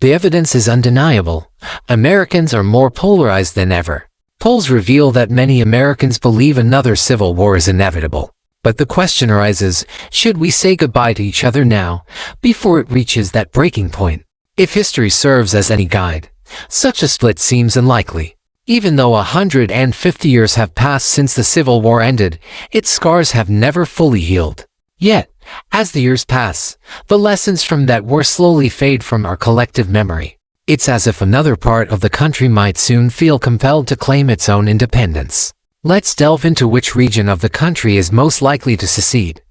The evidence is undeniable. Americans are more polarized than ever. Polls reveal that many Americans believe another civil war is inevitable. But the question arises, should we say goodbye to each other now, before it reaches that breaking point? If history serves as any guide, such a split seems unlikely. Even though 150 years have passed since the Civil War ended, its scars have never fully healed. Yet, as the years pass, the lessons from that war slowly fade from our collective memory. It's as if another part of the country might soon feel compelled to claim its own independence. Let's delve into which region of the country is most likely to secede,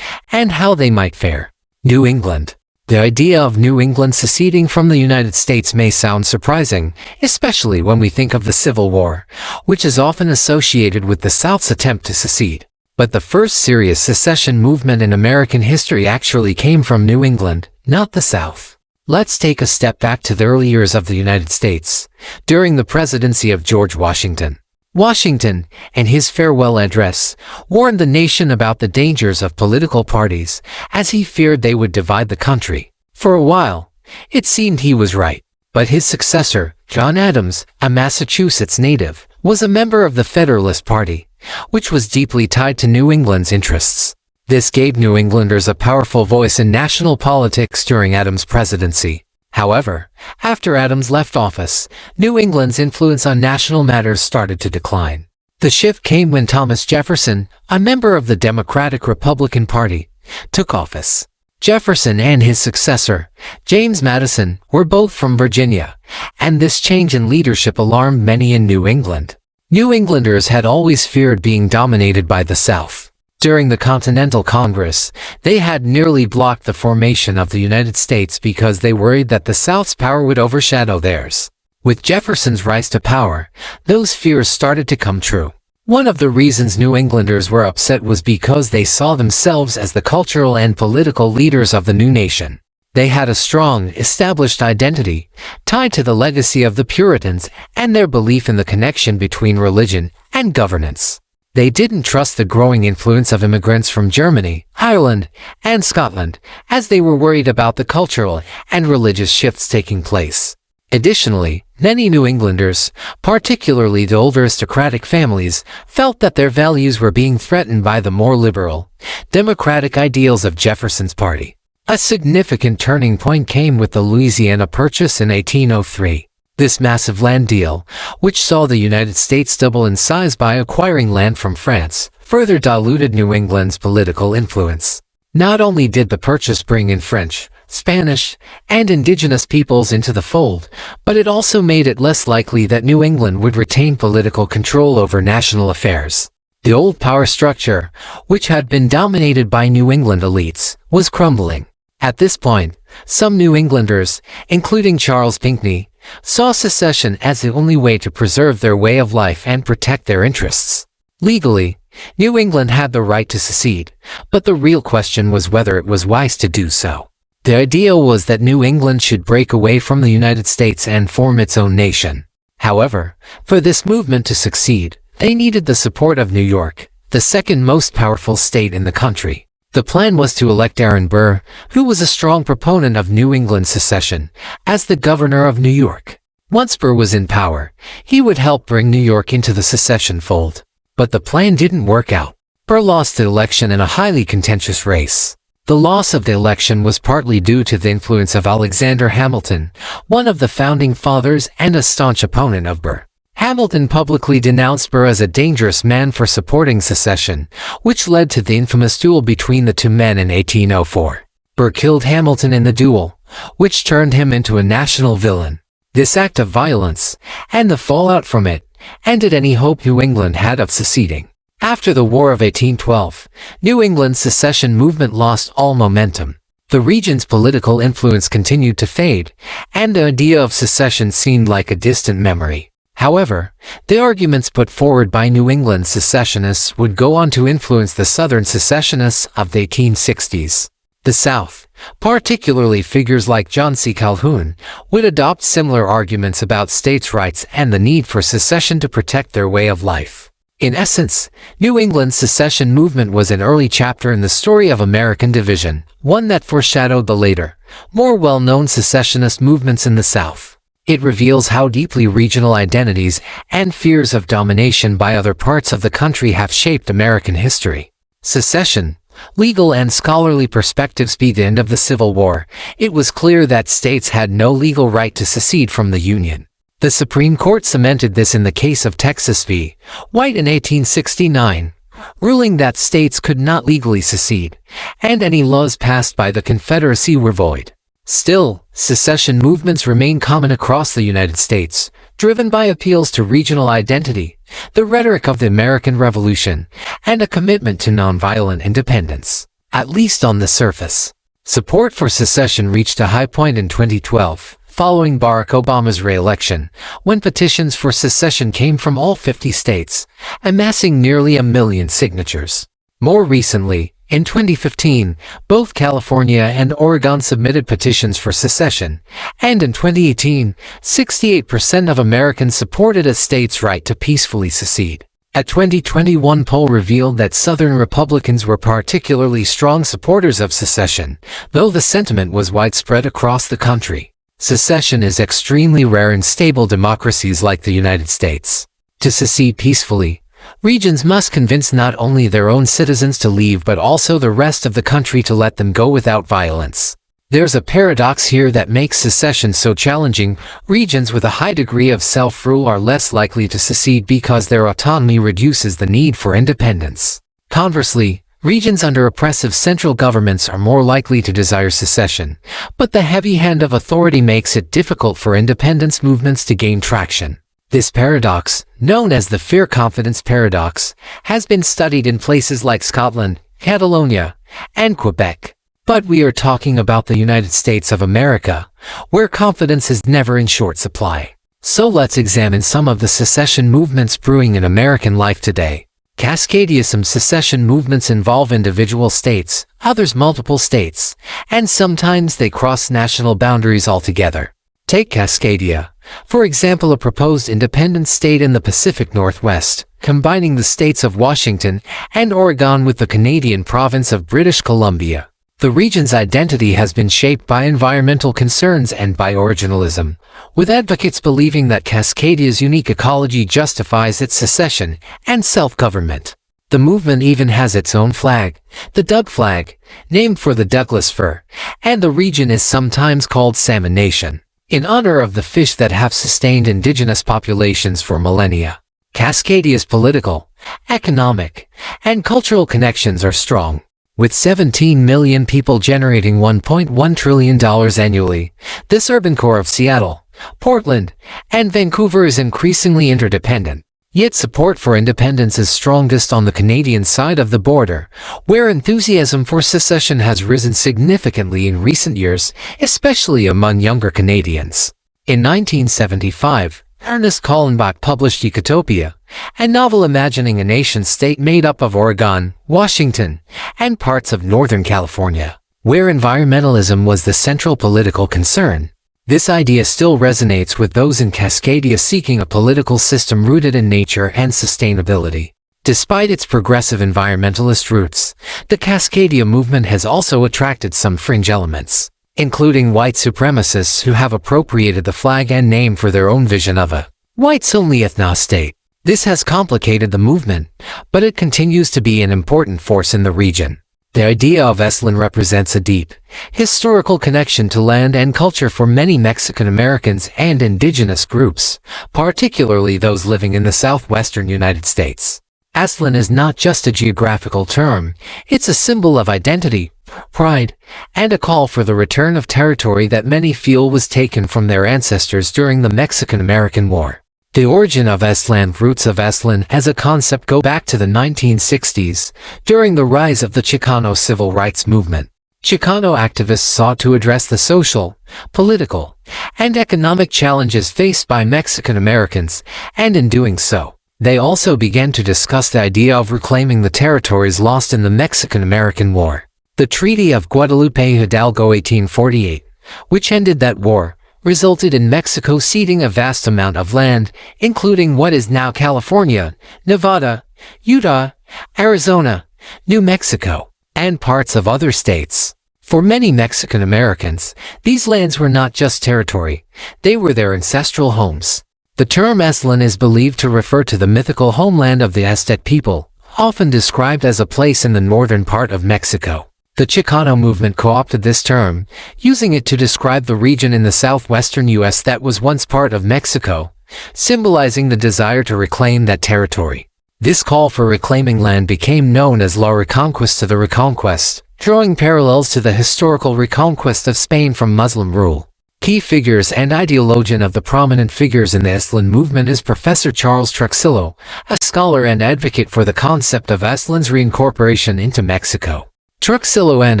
and how they might fare. New England. The idea of New England seceding from the United States may sound surprising, especially when we think of the Civil War, which is often associated with the South's attempt to secede. But the first serious secession movement in American history actually came from New England, not the South. Let's take a step back to the early years of the United States, during the presidency of George Washington. Washington, in his farewell address, warned the nation about the dangers of political parties, as he feared they would divide the country. For a while, it seemed he was right. But his successor, John Adams, a Massachusetts native, was a member of the Federalist Party, which was deeply tied to New England's interests. This gave New Englanders a powerful voice in national politics during Adams' presidency. However, after Adams left office, New England's influence on national matters started to decline. The shift came when Thomas Jefferson, a member of the Democratic-Republican Party, took office. Jefferson and his successor, James Madison, were both from Virginia, and this change in leadership alarmed many in New England. New Englanders had always feared being dominated by the South. During the Continental Congress, they had nearly blocked the formation of the United States because they worried that the South's power would overshadow theirs. With Jefferson's rise to power, those fears started to come true. One of the reasons New Englanders were upset was because they saw themselves as the cultural and political leaders of the new nation. They had a strong, established identity, tied to the legacy of the Puritans and their belief in the connection between religion and governance. They didn't trust the growing influence of immigrants from Germany, Ireland, and Scotland, as they were worried about the cultural and religious shifts taking place. Additionally, many New Englanders, particularly the older aristocratic families, felt that their values were being threatened by the more liberal, democratic ideals of Jefferson's party. A significant turning point came with the Louisiana Purchase in 1803. This massive land deal, which saw the United States double in size by acquiring land from France, further diluted New England's political influence. Not only did the purchase bring in French, Spanish, and indigenous peoples into the fold, but it also made it less likely that New England would retain political control over national affairs. The old power structure, which had been dominated by New England elites, was crumbling. At this point, some New Englanders, including Charles Pinckney, saw secession as the only way to preserve their way of life and protect their interests. Legally, New England had the right to secede, but the real question was whether it was wise to do so. The idea was that New England should break away from the United States and form its own nation. However, for this movement to succeed, they needed the support of New York, the second most powerful state in the country. The plan was to elect Aaron Burr, who was a strong proponent of New England secession, as the governor of New York. Once Burr was in power, he would help bring New York into the secession fold. But the plan didn't work out. Burr lost the election in a highly contentious race. The loss of the election was partly due to the influence of Alexander Hamilton, one of the founding fathers and a staunch opponent of Burr. Hamilton publicly denounced Burr as a dangerous man for supporting secession, which led to the infamous duel between the two men in 1804. Burr killed Hamilton in the duel, which turned him into a national villain. This act of violence, and the fallout from it, ended any hope New England had of seceding. After the War of 1812, New England's secession movement lost all momentum. The region's political influence continued to fade, and the idea of secession seemed like a distant memory. However, the arguments put forward by New England secessionists would go on to influence the Southern secessionists of the 1860s. The South, particularly figures like John C. Calhoun, would adopt similar arguments about states' rights and the need for secession to protect their way of life. In essence, New England's secession movement was an early chapter in the story of American division, one that foreshadowed the later, more well-known secessionist movements in the South. It reveals how deeply regional identities and fears of domination by other parts of the country have shaped American history. Secession, legal and scholarly perspectives. By the end of the Civil War, it was clear that states had no legal right to secede from the Union. The Supreme Court cemented this in the case of Texas v. White in 1869, ruling that states could not legally secede, and any laws passed by the Confederacy were void. Still, secession movements remain common across the United States, driven by appeals to regional identity, the rhetoric of the American Revolution, and a commitment to nonviolent independence. At least on the surface, support for secession reached a high point in 2012, following Barack Obama's re-election, when petitions for secession came from all 50 states, amassing nearly 1 million signatures. More recently, in 2015, both California and Oregon submitted petitions for secession, and in 2018, 68% of Americans supported a state's right to peacefully secede. A 2021 poll revealed that Southern Republicans were particularly strong supporters of secession, though the sentiment was widespread across the country. Secession is extremely rare in stable democracies like the United States. To secede peacefully, regions must convince not only their own citizens to leave but also the rest of the country to let them go without violence. There's a paradox here that makes secession so challenging. Regions with a high degree of self-rule are less likely to secede because their autonomy reduces the need for independence. Conversely, regions under oppressive central governments are more likely to desire secession, but the heavy hand of authority makes it difficult for independence movements to gain traction. This paradox, known as the fear-confidence paradox, has been studied in places like Scotland, Catalonia, and Quebec. But we are talking about the United States of America, where confidence is never in short supply. So let's examine some of the secession movements brewing in American life today. Cascadia. Some secession movements involve individual states, others multiple states, and sometimes they cross national boundaries altogether. Take Cascadia, for example, a proposed independent state in the Pacific Northwest, combining the states of Washington and Oregon with the Canadian province of British Columbia. The region's identity has been shaped by environmental concerns and by originalism, with advocates believing that Cascadia's unique ecology justifies its secession and self-government. The movement even has its own flag, the Doug flag, named for the Douglas fir, and the region is sometimes called Salmon Nation, in honor of the fish that have sustained indigenous populations for millennia. Cascadia's political, economic, and cultural connections are strong. With 17 million people generating $1.1 trillion annually, this urban core of Seattle, Portland, and Vancouver is increasingly interdependent. Yet support for independence is strongest on the Canadian side of the border, where enthusiasm for secession has risen significantly in recent years, especially among younger Canadians. In 1975, Ernest Callenbach published Ecotopia, a novel imagining a nation-state made up of Oregon, Washington, and parts of Northern California, where environmentalism was the central political concern. This idea still resonates with those in Cascadia seeking a political system rooted in nature and sustainability. Despite its progressive environmentalist roots, the Cascadia movement has also attracted some fringe elements, including white supremacists who have appropriated the flag and name for their own vision of a whites-only ethno-state. This has complicated the movement, but it continues to be an important force in the region. The idea of Estland represents a deep, historical connection to land and culture for many Mexican Americans and indigenous groups, particularly those living in the southwestern United States. Estland is not just a geographical term, it's a symbol of identity, pride, and a call for the return of territory that many feel was taken from their ancestors during the Mexican-American War. The origin of Estland. Roots of Estland as a concept go back to the 1960s, during the rise of the Chicano civil rights movement. Chicano activists sought to address the social, political, and economic challenges faced by Mexican Americans, and in doing so, they also began to discuss the idea of reclaiming the territories lost in the Mexican-American War. The Treaty of Guadalupe Hidalgo 1848, which ended that war, resulted in Mexico ceding a vast amount of land, including what is now California, Nevada, Utah, Arizona, New Mexico, and parts of other states. For many Mexican Americans, these lands were not just territory, they were their ancestral homes. The term Aztlán is believed to refer to the mythical homeland of the Aztec people, often described as a place in the northern part of Mexico. The Chicano movement co-opted this term, using it to describe the region in the southwestern U.S. that was once part of Mexico, symbolizing the desire to reclaim that territory. This call for reclaiming land became known as La Reconquista, the Reconquest, drawing parallels to the historical reconquest of Spain from Muslim rule. Key figures and ideologian of the prominent figures in the Aztlán movement is Professor Charles Truxillo, a scholar and advocate for the concept of Aztlán's reincorporation into Mexico. Truxillo and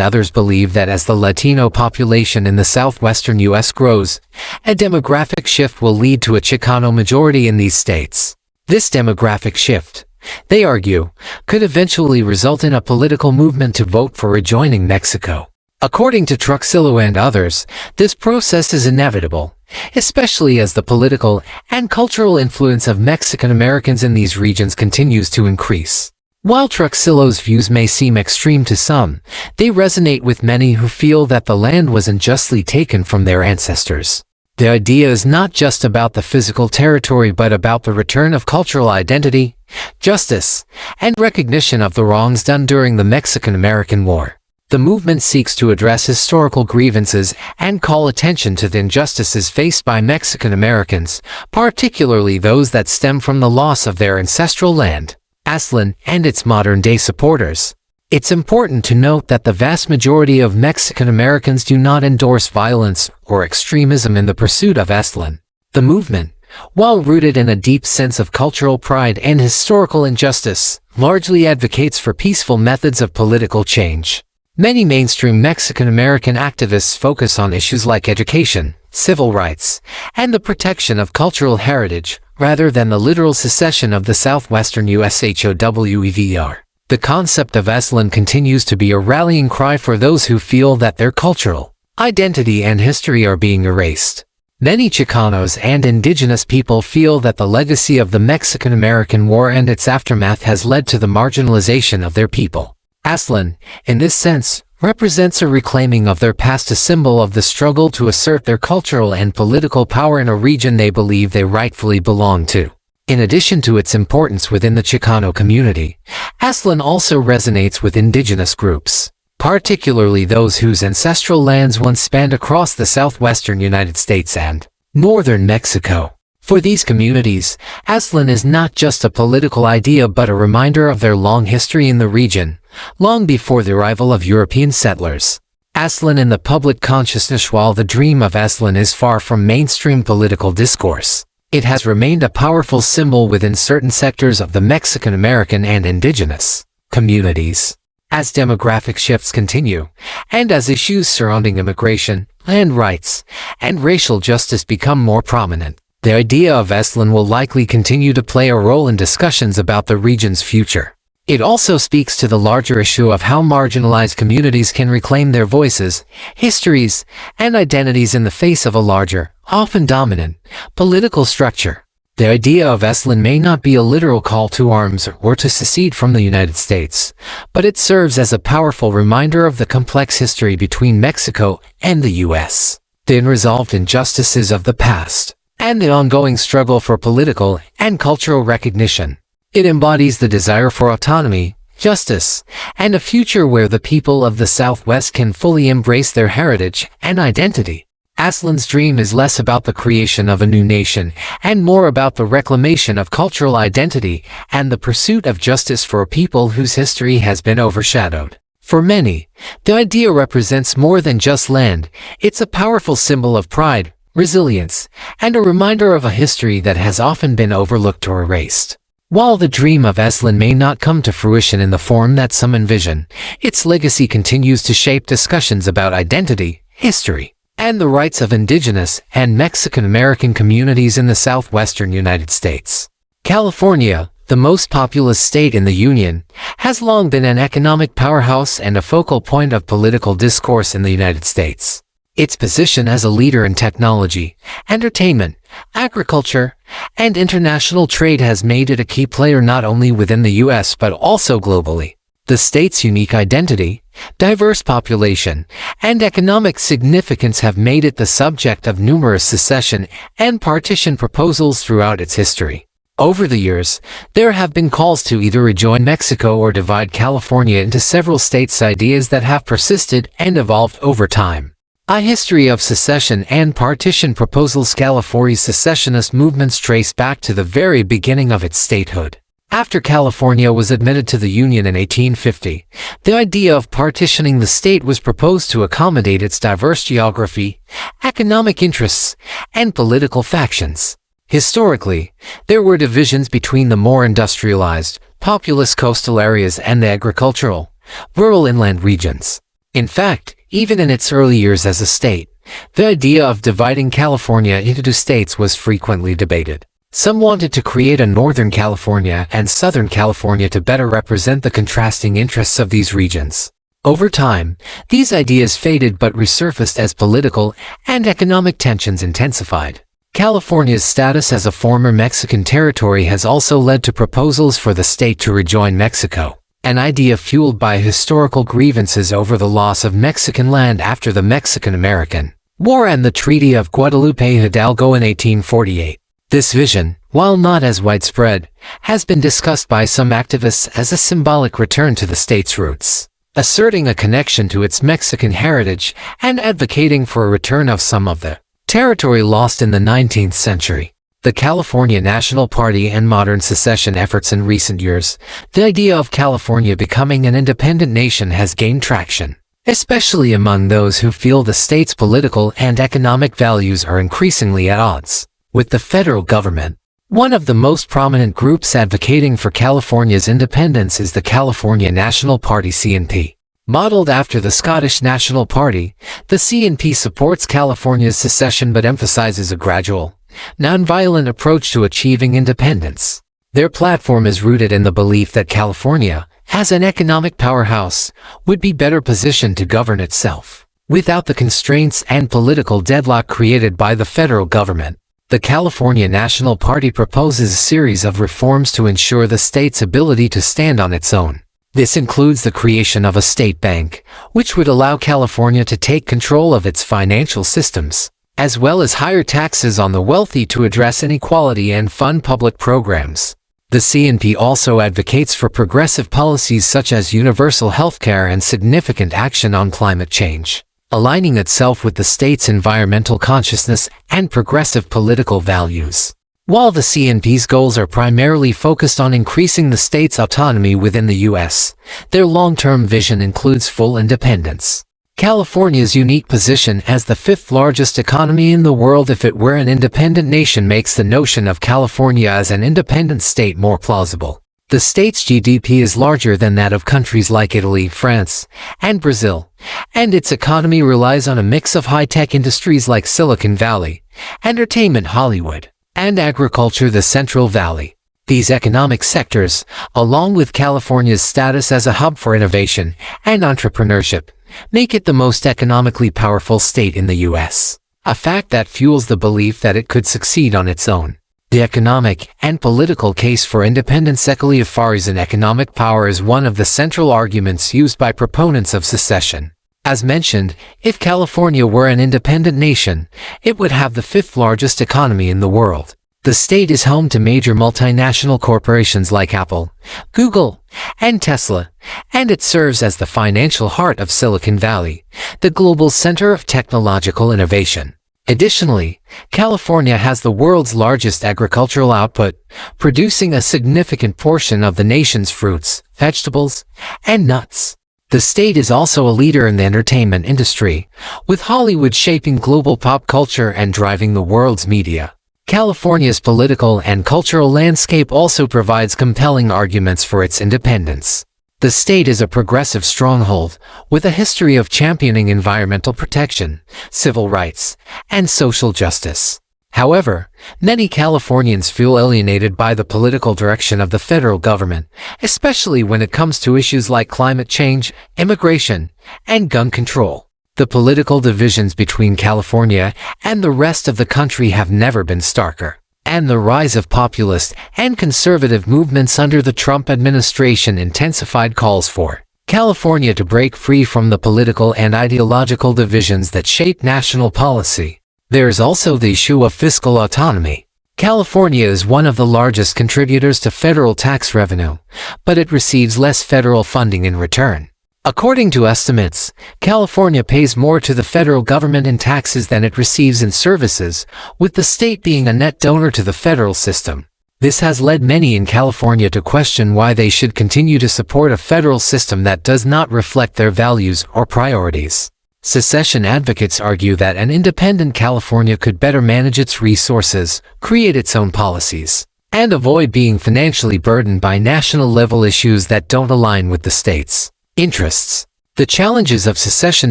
others believe that as the Latino population in the southwestern U.S. grows, a demographic shift will lead to a Chicano majority in these states. This demographic shift, they argue, could eventually result in a political movement to vote for rejoining Mexico. According to Truxillo and others, this process is inevitable, especially as the political and cultural influence of Mexican Americans in these regions continues to increase. While Truxillo's views may seem extreme to some, they resonate with many who feel that the land was unjustly taken from their ancestors. The idea is not just about the physical territory but about the return of cultural identity, justice, and recognition of the wrongs done during the Mexican-American War. The movement seeks to address historical grievances and call attention to the injustices faced by Mexican Americans, particularly those that stem from the loss of their ancestral land, Aztlán, and its modern-day supporters. It's important to note that the vast majority of Mexican Americans do not endorse violence or extremism in the pursuit of Aztlán. The movement, while rooted in a deep sense of cultural pride and historical injustice, largely advocates for peaceful methods of political change. Many mainstream Mexican American activists focus on issues like education, civil rights, and the protection of cultural heritage, rather than the literal secession of the southwestern U.S. HOWEVR. The concept of Aztlán continues to be a rallying cry for those who feel that their cultural identity and history are being erased. Many Chicanos and indigenous people feel that the legacy of the Mexican-American War and its aftermath has led to the marginalization of their people. Aztlán, in this sense, represents a reclaiming of their past, a symbol of the struggle to assert their cultural and political power in a region they believe they rightfully belong to. In addition to its importance within the Chicano community, Aztlán also resonates with indigenous groups, particularly those whose ancestral lands once spanned across the southwestern United States and northern Mexico. For these communities, Aztlán is not just a political idea but a reminder of their long history in the region, long before the arrival of European settlers. Aztlán in the public consciousness. While the dream of Aztlán is far from mainstream political discourse, it has remained a powerful symbol within certain sectors of the Mexican American and indigenous communities. As demographic shifts continue, and as issues surrounding immigration, land rights, and racial justice become more prominent, the idea of Aztlán will likely continue to play a role in discussions about the region's future. It also speaks to the larger issue of how marginalized communities can reclaim their voices, histories, and identities in the face of a larger, often dominant, political structure. The idea of Aztlán may not be a literal call to arms or to secede from the United States, but it serves as a powerful reminder of the complex history between Mexico and the U.S., the unresolved injustices of the past, and the ongoing struggle for political and cultural recognition. It embodies the desire for autonomy, justice, and a future where the people of the Southwest can fully embrace their heritage and identity. Aztlán's dream is less about the creation of a new nation and more about the reclamation of cultural identity and the pursuit of justice for a people whose history has been overshadowed. For many, the idea represents more than just land. It's a powerful symbol of pride, resilience, and a reminder of a history that has often been overlooked or erased. While the dream of Aztlán may not come to fruition in the form that some envision, its legacy continues to shape discussions about identity, history, and the rights of indigenous and Mexican American communities in the southwestern United States. California, the most populous state in the Union, has long been an economic powerhouse and a focal point of political discourse in the United States. Its position as a leader in technology, entertainment, agriculture, and international trade has made it a key player not only within the U.S. but also globally. The state's unique identity, diverse population, and economic significance have made it the subject of numerous secession and partition proposals throughout its history. Over the years, there have been calls to either rejoin Mexico or divide California into several states, ideas that have persisted and evolved over time. A history of secession and partition proposals. California's secessionist movements trace back to the very beginning of its statehood. After California was admitted to the Union in 1850, the idea of partitioning the state was proposed to accommodate its diverse geography, economic interests, and political factions. Historically, there were divisions between the more industrialized, populous coastal areas and the agricultural, rural inland regions. In fact, even in its early years as a state, the idea of dividing California into two states was frequently debated. Some wanted to create a Northern California and Southern California to better represent the contrasting interests of these regions. Over time, these ideas faded but resurfaced as political and economic tensions intensified. California's status as a former Mexican territory has also led to proposals for the state to rejoin Mexico, an idea fueled by historical grievances over the loss of Mexican land after the Mexican-American War and the Treaty of Guadalupe-Hidalgo in 1848. This vision, while not as widespread, has been discussed by some activists as a symbolic return to the state's roots, asserting a connection to its Mexican heritage and advocating for a return of some of the territory lost in the 19th century. The California National Party and modern secession efforts in recent years, the idea of California becoming an independent nation has gained traction, especially among those who feel the state's political and economic values are increasingly at odds with the federal government. One of the most prominent groups advocating for California's independence is the California National Party (CNP). Modeled after the Scottish National Party, the CNP supports California's secession but emphasizes a gradual, nonviolent approach to achieving independence. Their platform is rooted in the belief that California, as an economic powerhouse, would be better positioned to govern itself, without the constraints and political deadlock created by the federal government. The California National Party proposes a series of reforms to ensure the state's ability to stand on its own. This includes the creation of a state bank, which would allow California to take control of its financial systems, as well as higher taxes on the wealthy to address inequality and fund public programs. The CNP also advocates for progressive policies such as universal healthcare and significant action on climate change, aligning itself with the state's environmental consciousness and progressive political values. While the CNP's goals are primarily focused on increasing the state's autonomy within the U.S., their long-term vision includes full independence. California's unique position as the fifth largest economy in the world if it were an independent nation makes the notion of California as an independent state more plausible. The state's GDP is larger than that of countries like Italy, France, and Brazil, and its economy relies on a mix of high-tech industries like Silicon Valley, entertainment Hollywood, and agriculture the Central Valley. These economic sectors, along with California's status as a hub for innovation and entrepreneurship, make it the most economically powerful state in the U.S., a fact that fuels the belief that it could succeed on its own. The economic and political case for independence. California's economic power is one of the central arguments used by proponents of secession. As mentioned, if California were an independent nation, it would have the fifth largest economy in the world. The state is home to major multinational corporations like Apple, Google, and Tesla, and it serves as the financial heart of Silicon Valley, the global center of technological innovation. Additionally, California has the world's largest agricultural output, producing a significant portion of the nation's fruits, vegetables, and nuts. The state is also a leader in the entertainment industry, with Hollywood shaping global pop culture and driving the world's media. California's political and cultural landscape also provides compelling arguments for its independence. The state is a progressive stronghold, with a history of championing environmental protection, civil rights, and social justice. However, many Californians feel alienated by the political direction of the federal government, especially when it comes to issues like climate change, immigration, and gun control. The The political divisions between California and the rest of the country have never been starker, and the rise of populist and conservative movements under the Trump administration intensified calls for California to break free from the political and ideological divisions that shape national policy. There is also the issue of fiscal autonomy. California is one of the largest contributors to federal tax revenue, but it receives less federal funding in return. According to estimates, California pays more to the federal government in taxes than it receives in services, with the state being a net donor to the federal system. This has led many in California to question why they should continue to support a federal system that does not reflect their values or priorities. Secession advocates argue that an independent California could better manage its resources, create its own policies, and avoid being financially burdened by national-level issues that don't align with the state's interests. The challenges of secession.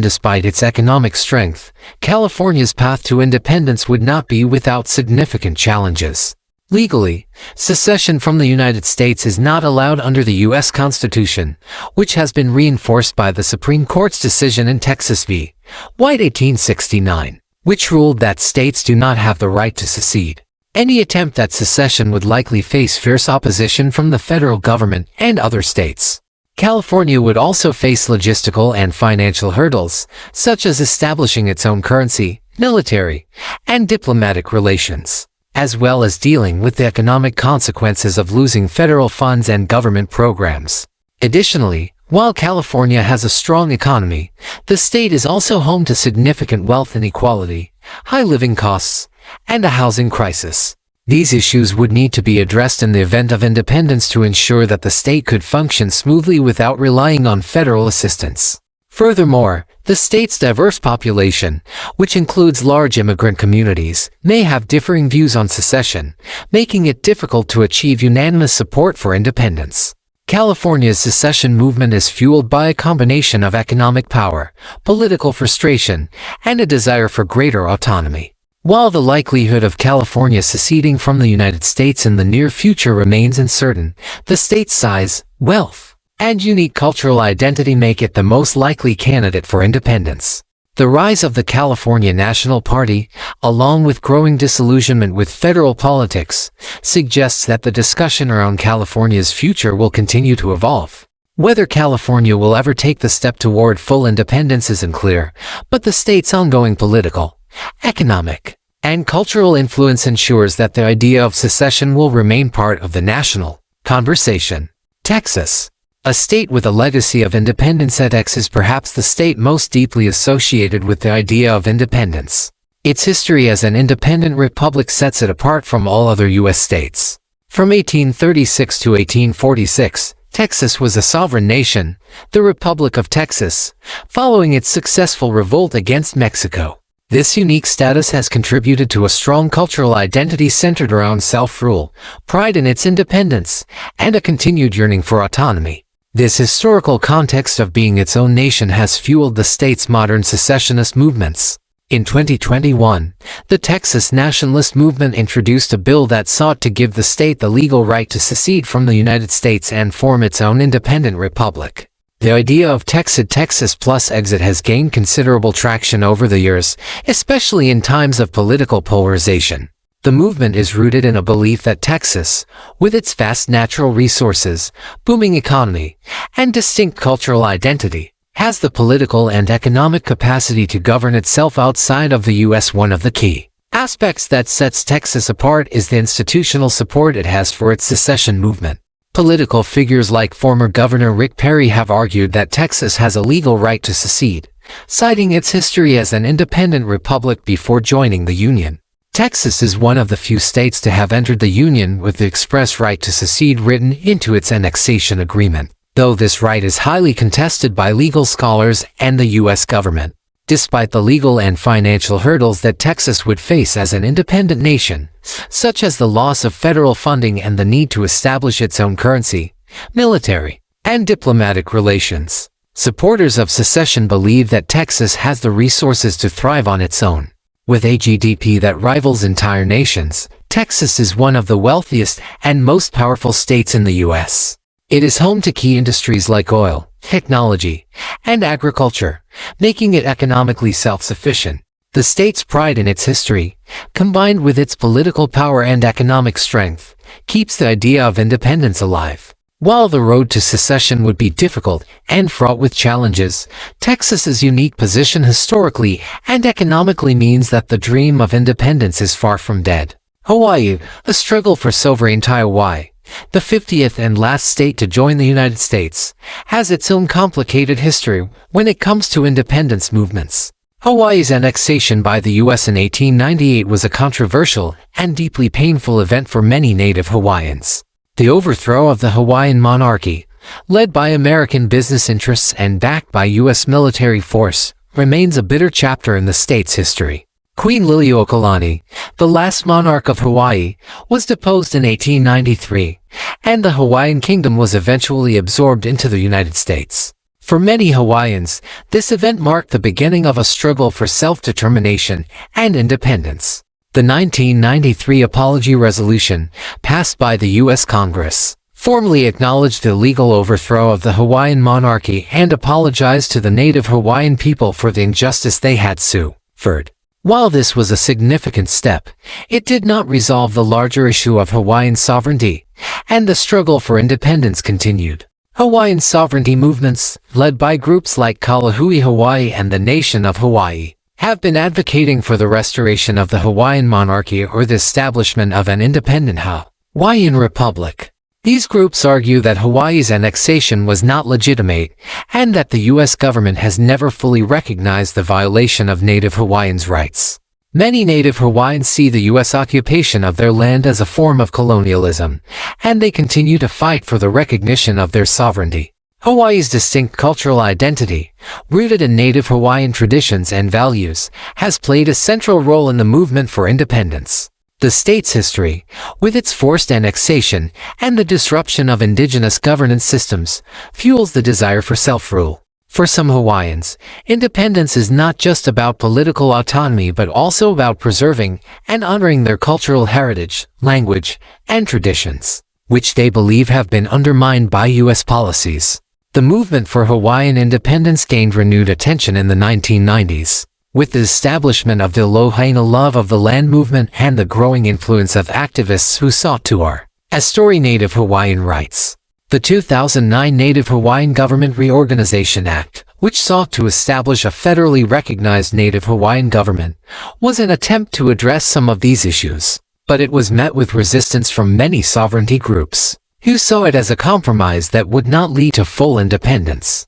Despite its economic strength, California's path to independence would not be without significant challenges. Legally, secession from the United States is not allowed under the U.S. Constitution, which has been reinforced by the Supreme Court's decision in Texas v. White 1869, which ruled that states do not have the right to secede. Any attempt at secession would likely face fierce opposition from the federal government and other states. California would also face logistical and financial hurdles, such as establishing its own currency, military, and diplomatic relations, as well as dealing with the economic consequences of losing federal funds and government programs. Additionally, while California has a strong economy, the state is also home to significant wealth inequality, high living costs, and a housing crisis. These issues would need to be addressed in the event of independence to ensure that the state could function smoothly without relying on federal assistance. Furthermore, the state's diverse population, which includes large immigrant communities, may have differing views on secession, making it difficult to achieve unanimous support for independence. California's secession movement is fueled by a combination of economic power, political frustration, and a desire for greater autonomy. While the likelihood of California seceding from the United States in the near future remains uncertain, the state's size, wealth, and unique cultural identity make it the most likely candidate for independence. The rise of the California National Party, along with growing disillusionment with federal politics, suggests that the discussion around California's future will continue to evolve. Whether California will ever take the step toward full independence isn't clear, but the state's ongoing political, economic, and cultural influence ensures that the idea of secession will remain part of the national conversation. Texas, a state with a legacy of independence. Texas is perhaps the state most deeply associated with the idea of independence. Its history as an independent republic sets it apart from all other U.S. states. From 1836 to 1846, Texas was a sovereign nation, the Republic of Texas, following its successful revolt against Mexico. This unique status has contributed to a strong cultural identity centered around self-rule, pride in its independence, and a continued yearning for autonomy. This historical context of being its own nation has fueled the state's modern secessionist movements. In 2021, the Texas nationalist movement introduced a bill that sought to give the state the legal right to secede from the United States and form its own independent republic. The idea of Texas plus exit has gained considerable traction over the years, especially in times of political polarization. The movement is rooted in a belief that Texas, with its vast natural resources, booming economy, and distinct cultural identity, has the political and economic capacity to govern itself outside of the U.S. One of the key aspects that sets Texas apart is the institutional support it has for its secession movement. Political figures like former Governor Rick Perry have argued that Texas has a legal right to secede, citing its history as an independent republic before joining the Union. Texas is one of the few states to have entered the Union with the express right to secede written into its annexation agreement, though this right is highly contested by legal scholars and the U.S. government. Despite the legal and financial hurdles that Texas would face as an independent nation, such as the loss of federal funding and the need to establish its own currency, military, and diplomatic relations, supporters of secession believe that Texas has the resources to thrive on its own. With a GDP that rivals entire nations, Texas is one of the wealthiest and most powerful states in the U.S. It is home to key industries like oil, technology, and agriculture, making it economically self-sufficient. The state's pride in its history, combined with its political power and economic strength, keeps the idea of independence alive. While the road to secession would be difficult and fraught with challenges, Texas's unique position historically and economically means that the dream of independence is far from dead. Hawaii, the struggle for sovereignty. Hawaii, the 50th and last state to join the United States, has its own complicated history when it comes to independence movements. Hawaii's annexation by the U.S. in 1898 was a controversial and deeply painful event for many native Hawaiians. The overthrow of the Hawaiian monarchy, led by American business interests and backed by U.S. military force, remains a bitter chapter in the state's history. Queen Liliuokalani, the last monarch of Hawaii, was deposed in 1893, and the Hawaiian kingdom was eventually absorbed into the United States. For many Hawaiians, this event marked the beginning of a struggle for self-determination and independence. The 1993 Apology Resolution, passed by the U.S. Congress, formally acknowledged the legal overthrow of the Hawaiian monarchy and apologized to the native Hawaiian people for the injustice they had suffered. While this was a significant step, it did not resolve the larger issue of Hawaiian sovereignty, and the struggle for independence continued. Hawaiian sovereignty movements, led by groups like Kalahui Hawaii and the Nation of Hawaii, have been advocating for the restoration of the Hawaiian monarchy or the establishment of an independent Hawaiian republic. These groups argue that Hawaii's annexation was not legitimate and that the U.S. government has never fully recognized the violation of native Hawaiians' rights. Many native Hawaiians see the U.S. occupation of their land as a form of colonialism, and they continue to fight for the recognition of their sovereignty. Hawaii's distinct cultural identity, rooted in native Hawaiian traditions and values, has played a central role in the movement for independence. The state's history, with its forced annexation and the disruption of indigenous governance systems, fuels the desire for self-rule. For some Hawaiians, independence is not just about political autonomy but also about preserving and honoring their cultural heritage, language, and traditions, which they believe have been undermined by U.S. policies. The movement for Hawaiian independence gained renewed attention in the 1990s, with the establishment of the Lahaina Love of the Land movement and the growing influence of activists who sought to restore native Hawaiian rights. The 2009 Native Hawaiian Government Reorganization Act, which sought to establish a federally recognized native Hawaiian government, was an attempt to address some of these issues, but it was met with resistance from many sovereignty groups, who saw it as a compromise that would not lead to full independence.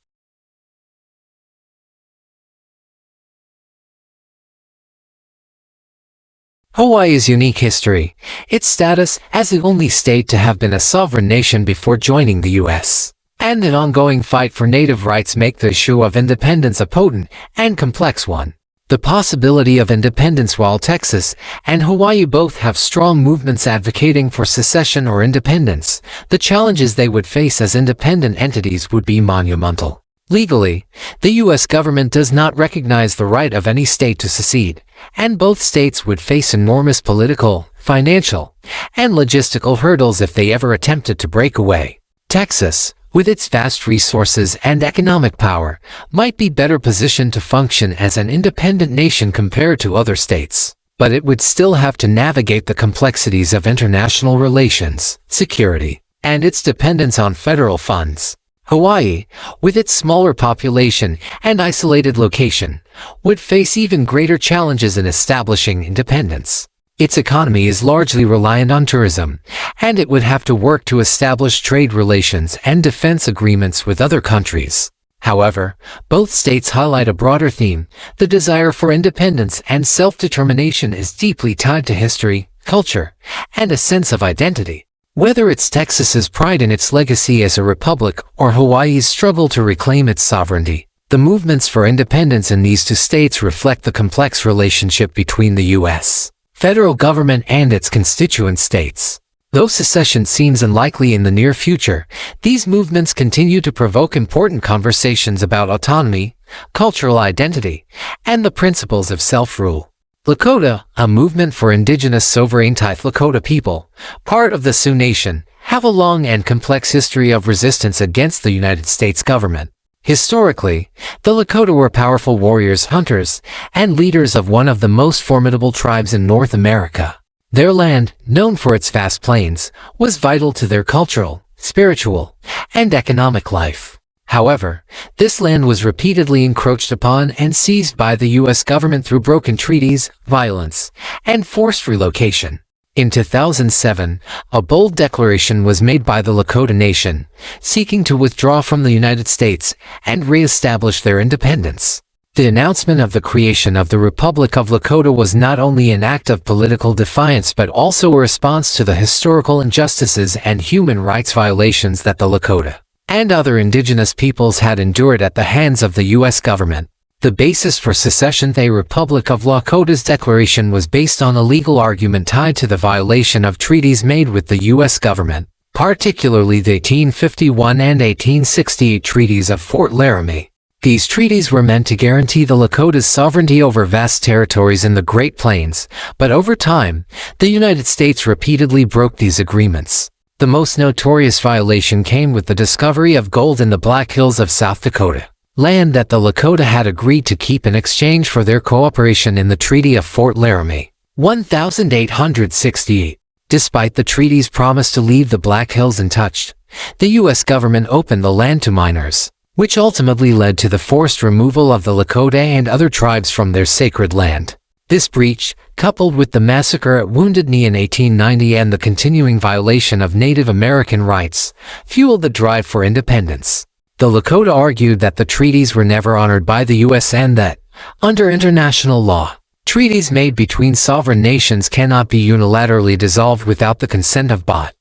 Hawaii's unique history, its status as the only state to have been a sovereign nation before joining the U.S., and an ongoing fight for native rights make the issue of independence a potent and complex one. The possibility of independence. While Texas and Hawaii both have strong movements advocating for secession or independence, the challenges they would face as independent entities would be monumental. Legally, the U.S. government does not recognize the right of any state to secede, and both states would face enormous political, financial, and logistical hurdles if they ever attempted to break away. Texas, with its vast resources and economic power, might be better positioned to function as an independent nation compared to other states, but it would still have to navigate the complexities of international relations, security, and its dependence on federal funds. Hawaii, with its smaller population and isolated location, would face even greater challenges in establishing independence. Its economy is largely reliant on tourism, and it would have to work to establish trade relations and defense agreements with other countries. However, both states highlight a broader theme. The desire for independence and self-determination is deeply tied to history, culture, and a sense of identity. Whether it's Texas's pride in its legacy as a republic or Hawaii's struggle to reclaim its sovereignty, the movements for independence in these two states reflect the complex relationship between the U.S. federal government and its constituent states. Though secession seems unlikely in the near future, these movements continue to provoke important conversations about autonomy, cultural identity, and the principles of self-rule. Lakota, a movement for indigenous sovereignty Lakota people, part of the Sioux Nation, have a long and complex history of resistance against the United States government. Historically, the Lakota were powerful warriors, hunters, and leaders of one of the most formidable tribes in North America. Their land, known for its vast plains, was vital to their cultural, spiritual, and economic life. However, this land was repeatedly encroached upon and seized by the U.S. government through broken treaties, violence, and forced relocation. In 2007, a bold declaration was made by the Lakota Nation, seeking to withdraw from the United States and re-establish their independence. The announcement of the creation of the Republic of Lakota was not only an act of political defiance but also a response to the historical injustices and human rights violations that the Lakota and other indigenous peoples had endured at the hands of the U.S. government. The basis for secession. The Republic of Lakota's declaration was based on a legal argument tied to the violation of treaties made with the U.S. government, particularly the 1851 and 1868 treaties of Fort Laramie. These treaties were meant to guarantee the Lakota's sovereignty over vast territories in the Great Plains, but over time, the United States repeatedly broke these agreements. The most notorious violation came with the discovery of gold in the Black Hills of South Dakota, land that the Lakota had agreed to keep in exchange for their cooperation in the Treaty of Fort Laramie, 1868. Despite the treaty's promise to leave the Black Hills untouched, the U.S. government opened the land to miners, which ultimately led to the forced removal of the Lakota and other tribes from their sacred land. This breach, coupled with the massacre at Wounded Knee in 1890 and the continuing violation of Native American rights, fueled the drive for independence. The Lakota argued that the treaties were never honored by the U.S. and that, under international law, treaties made between sovereign nations cannot be unilaterally dissolved without the consent of both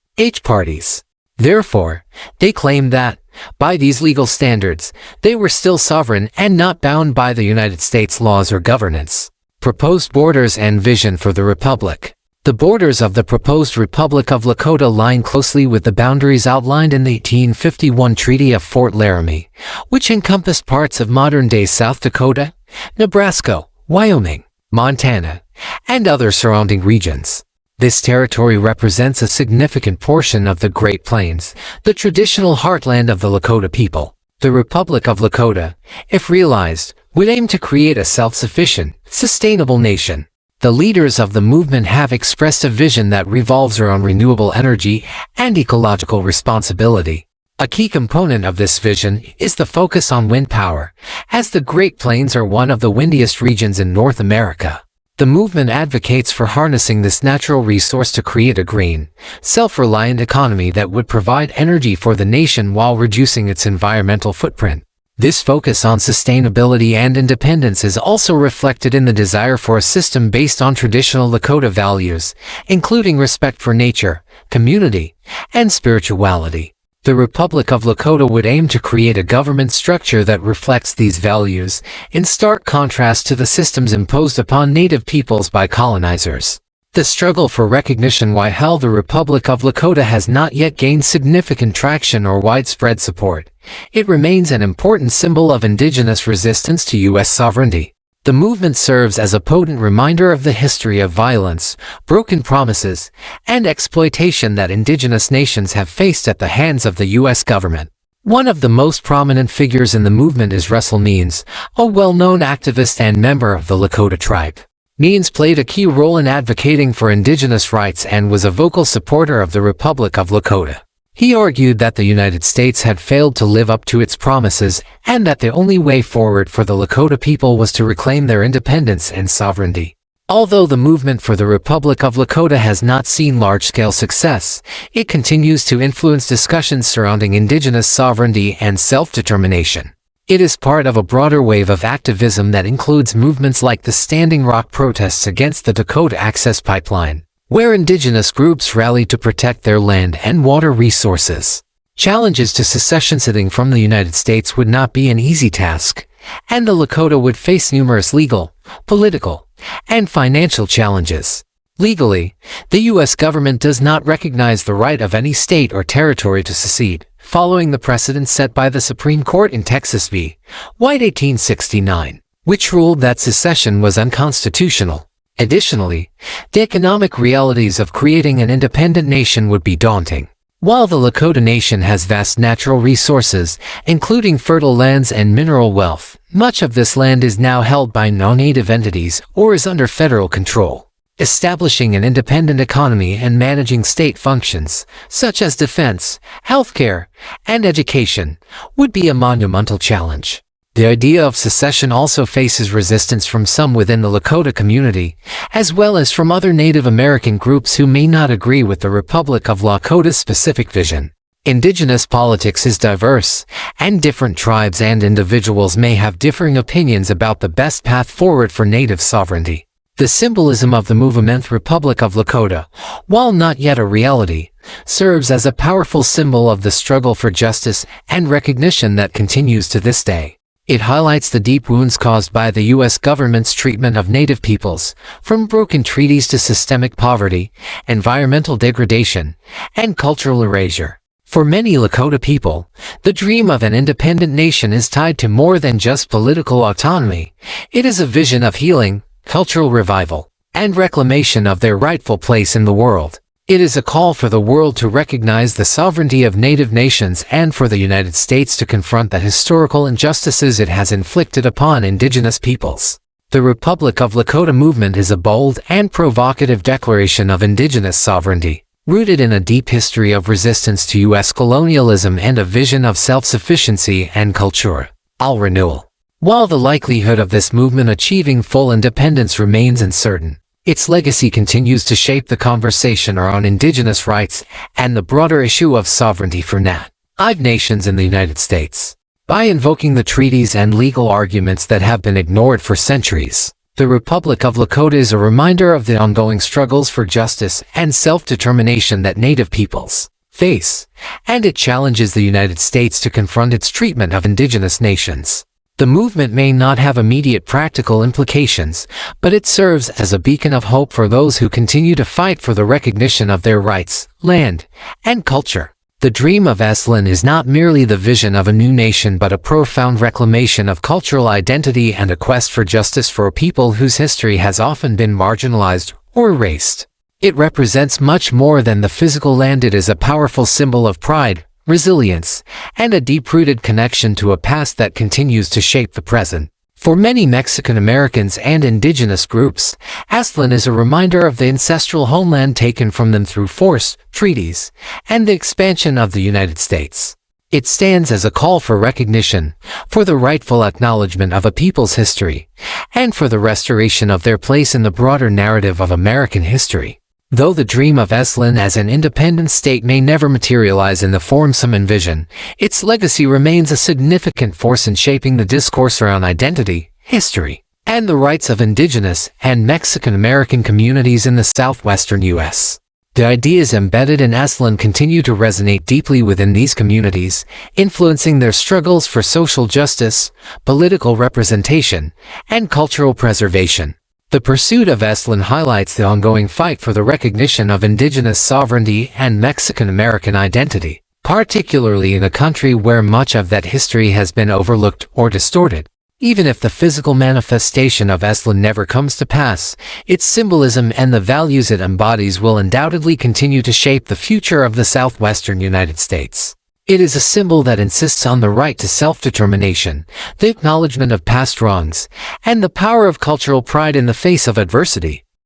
parties. Therefore, they claimed that, by these legal standards, they were still sovereign and not bound by the United States laws or governance. Proposed borders and vision for the Republic. The borders of the proposed Republic of Lakota line closely with the boundaries outlined in the 1851 Treaty of Fort Laramie, which encompassed parts of modern-day South Dakota, Nebraska, Wyoming, Montana, and other surrounding regions. This territory represents a significant portion of the Great Plains, the traditional heartland of the Lakota people. The Republic of Lakota, if realized, would aim to create a self-sufficient, sustainable nation. The leaders of the movement have expressed a vision that revolves around renewable energy and ecological responsibility. A key component of this vision is the focus on wind power, as the Great Plains are one of the windiest regions in North America. The movement advocates for harnessing this natural resource to create a green, self-reliant economy that would provide energy for the nation while reducing its environmental footprint. This focus on sustainability and independence is also reflected in the desire for a system based on traditional Lakota values, including respect for nature, community, and spirituality. The Republic of Lakota would aim to create a government structure that reflects these values, in stark contrast to the systems imposed upon native peoples by colonizers. The struggle for recognition. While the Republic of Lakota has not yet gained significant traction or widespread support, it remains an important symbol of indigenous resistance to U.S. sovereignty. The movement serves as a potent reminder of the history of violence, broken promises, and exploitation that indigenous nations have faced at the hands of the U.S. government. One of the most prominent figures in the movement is Russell Means, a well-known activist and member of the Lakota tribe. Means played a key role in advocating for indigenous rights and was a vocal supporter of the Republic of Lakota. He argued that the United States had failed to live up to its promises and that the only way forward for the Lakota people was to reclaim their independence and sovereignty. Although the movement for the Republic of Lakota has not seen large-scale success, it continues to influence discussions surrounding indigenous sovereignty and self-determination. It is part of a broader wave of activism that includes movements like the Standing Rock protests against the Dakota Access Pipeline, where indigenous groups rallied to protect their land and water resources. Challenges to secession sitting from the United States would not be an easy task, and the Lakota would face numerous legal, political, and financial challenges. Legally, the U.S. government does not recognize the right of any state or territory to secede, following the precedent set by the Supreme Court in Texas v. White 1869, which ruled that secession was unconstitutional. Additionally, the economic realities of creating an independent nation would be daunting. While the Lakota Nation has vast natural resources, including fertile lands and mineral wealth, much of this land is now held by non-native entities or is under federal control. Establishing an independent economy and managing state functions, such as defense, healthcare, and education, would be a monumental challenge. The idea of secession also faces resistance from some within the Lakota community, as well as from other Native American groups who may not agree with the Republic of Lakota's specific vision. Indigenous politics is diverse, and different tribes and individuals may have differing opinions about the best path forward for Native sovereignty. The symbolism of the movement Republic of Lakota, while not yet a reality, serves as a powerful symbol of the struggle for justice and recognition that continues to this day. It highlights the deep wounds caused by the U.S. government's treatment of Native peoples, from broken treaties to systemic poverty, environmental degradation, and cultural erasure. For many Lakota people, the dream of an independent nation is tied to more than just political autonomy. It is a vision of healing, cultural revival, and reclamation of their rightful place in the world. It is a call for the world to recognize the sovereignty of Native nations and for the United States to confront the historical injustices it has inflicted upon indigenous peoples. The Republic of Lakota movement is a bold and provocative declaration of indigenous sovereignty, rooted in a deep history of resistance to U.S. colonialism and a vision of self-sufficiency and cultural renewal. While the likelihood of this movement achieving full independence remains uncertain, its legacy continues to shape the conversation around indigenous rights and the broader issue of sovereignty for Native nations in the United States. By invoking the treaties and legal arguments that have been ignored for centuries, the Republic of Lakota is a reminder of the ongoing struggles for justice and self-determination that Native peoples face, and it challenges the United States to confront its treatment of indigenous nations. The movement may not have immediate practical implications, but it serves as a beacon of hope for those who continue to fight for the recognition of their rights, land, and culture. The dream of Esalen is not merely the vision of a new nation but a profound reclamation of cultural identity and a quest for justice for a people whose history has often been marginalized or erased. It represents much more than the physical land. It is a powerful symbol of pride, resilience, and a deep-rooted connection to a past that continues to shape the present. For many Mexican Americans and indigenous groups, Esalen is a reminder of the ancestral homeland taken from them through force, treaties, and the expansion of the United States. It stands as a call for recognition, for the rightful acknowledgement of a people's history, and for the restoration of their place in the broader narrative of American history. Though the dream of Esalen as an independent state may never materialize in the form some envision, its legacy remains a significant force in shaping the discourse around identity, history, and the rights of indigenous and Mexican American communities in the southwestern U.S. The ideas embedded in Esalen continue to resonate deeply within these communities, influencing their struggles for social justice, political representation, and cultural preservation. The pursuit of Esalen highlights the ongoing fight for the recognition of indigenous sovereignty and Mexican-American identity, particularly in a country where much of that history has been overlooked or distorted. Even if the physical manifestation of Esalen never comes to pass, its symbolism and the values it embodies will undoubtedly continue to shape the future of the southwestern United States. It is a symbol that insists on the right to self-determination, the acknowledgement of past wrongs, and the power of cultural pride in the face of adversity.